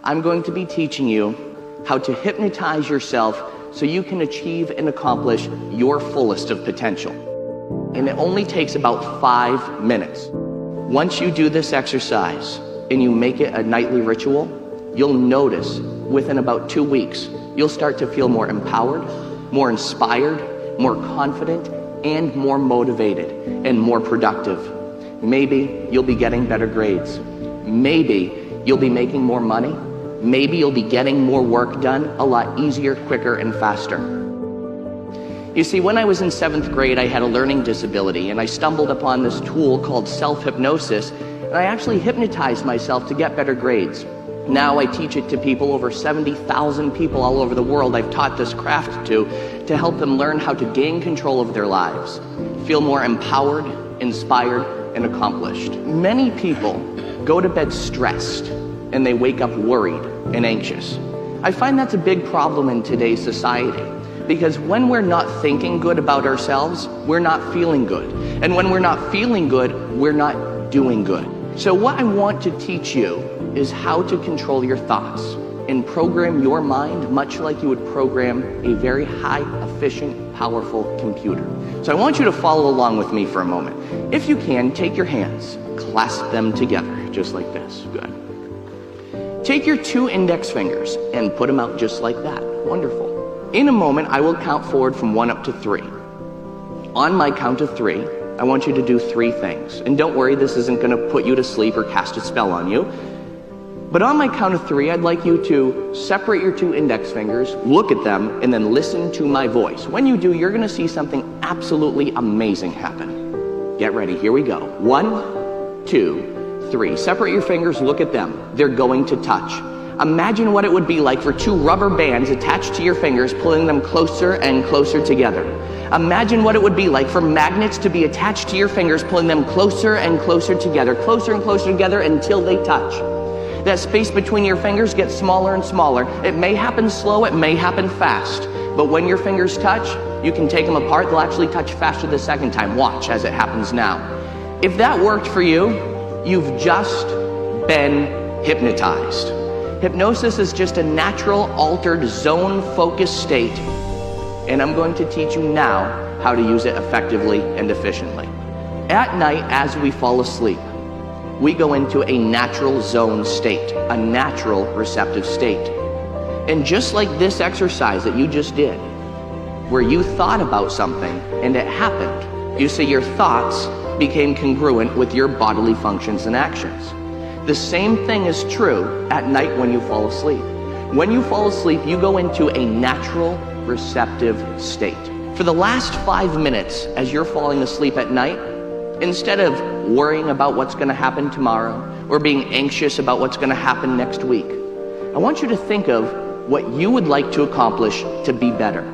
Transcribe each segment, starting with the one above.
I'm going to be teaching you how to hypnotize yourself so you can achieve and accomplish your fullest of potential. And it only takes about 5 minutes. Once you do this exercise and you make it a nightly ritual, you'll notice within about 2 weeks, you'll start to feel more empowered, more inspired, more confident, and more motivated and more productive. Maybe you'll be getting better grades. Maybe you'll be making more money. Maybe you'll be getting more work done a lot easier, quicker, and faster. You see, when I was in 7th grade, I had a learning disability, and I stumbled upon this tool called self-hypnosis, and I actually hypnotized myself to get better grades. Now I teach it to people, over 70,000 people all over the world I've taught this craft to help them learn how to gain control of their lives, feel more empowered, inspired, and accomplished. Many people go to bed stressed, and they wake up worried and anxious. I find that's a big problem in today's society, because when we're not thinking good about ourselves, we're not feeling good. And when we're not feeling good, we're not doing good. So what I want to teach you is how to control your thoughts and program your mind much like you would program a very high, efficient, powerful computer. So I want you to follow along with me for a moment. If you can, take your hands, clasp them together, just like this. Good. Take your 2 index fingers and put them out just like that. Wonderful. In a moment, I will count forward from 1 up to 3. On my count of 3, I want you to do 3 things. And don't worry, this isn't going to put you to sleep or cast a spell on you. But on my count of 3, I'd like you to separate your 2 index fingers, look at them, and then listen to my voice. When you do, you're going to see something absolutely amazing happen. Get ready. Here we go. 1, 2, 3. Separate your fingers, look at them. They're going to touch. Imagine what it would be like for 2 rubber bands attached to your fingers, pulling them closer and closer together. Imagine what it would be like for magnets to be attached to your fingers, pulling them closer and closer together until they touch. That space between your fingers gets smaller and smaller. It may happen slow, it may happen fast, but when your fingers touch, you can take them apart. They'll actually touch faster the second time. Watch as it happens now. If that worked for you, you've just been hypnotized. Hypnosis is just a natural, altered, zone-focused state, and I'm going to teach you now how to use it effectively and efficiently. At night, as we fall asleep, we go into a natural zone state, a natural receptive state. And just like this exercise that you just did, where you thought about something and it happened, you see, your thoughts became congruent with your bodily functions and actions. The same thing is true at night when you fall asleep. When you fall asleep, you go into a natural receptive state. For the last 5 minutes as you're falling asleep at night, instead of worrying about what's going to happen tomorrow or being anxious about what's going to happen next week, I want you to think of what you would like to accomplish to be better.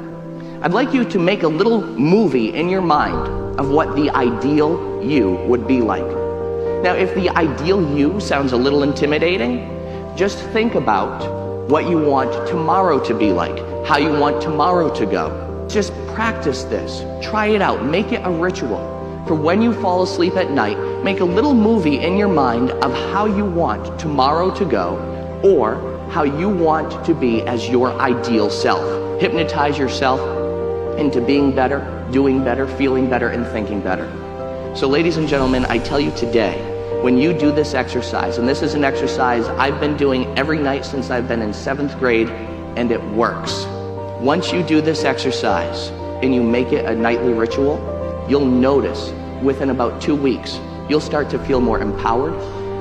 I'd like you to make a little movie in your mind of what the ideal you would be like. Now, if the ideal you sounds a little intimidating, just think about what you want tomorrow to be like, how you want tomorrow to go. Just practice this. Try it out. Make it a ritual. For when you fall asleep at night, make a little movie in your mind of how you want tomorrow to go, or how you want to be as your ideal self. Hypnotize yourself into being better, doing better, feeling better, and thinking better. So ladies and gentlemen, I tell you today, when you do this exercise, and this is an exercise I've been doing every night since I've been in 7th grade, and it works. Once you do this exercise and you make it a nightly ritual, you'll notice within about 2 weeks, you'll start to feel more empowered,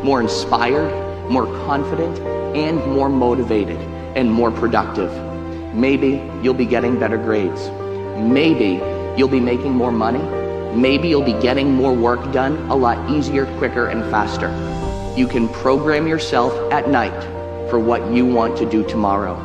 more inspired, more confident, and more motivated and more productive. Maybe you'll be getting better grades. Maybe you'll be making more money. Maybe you'll be getting more work done a lot easier, quicker, and faster. You can program yourself at night for what you want to do tomorrow.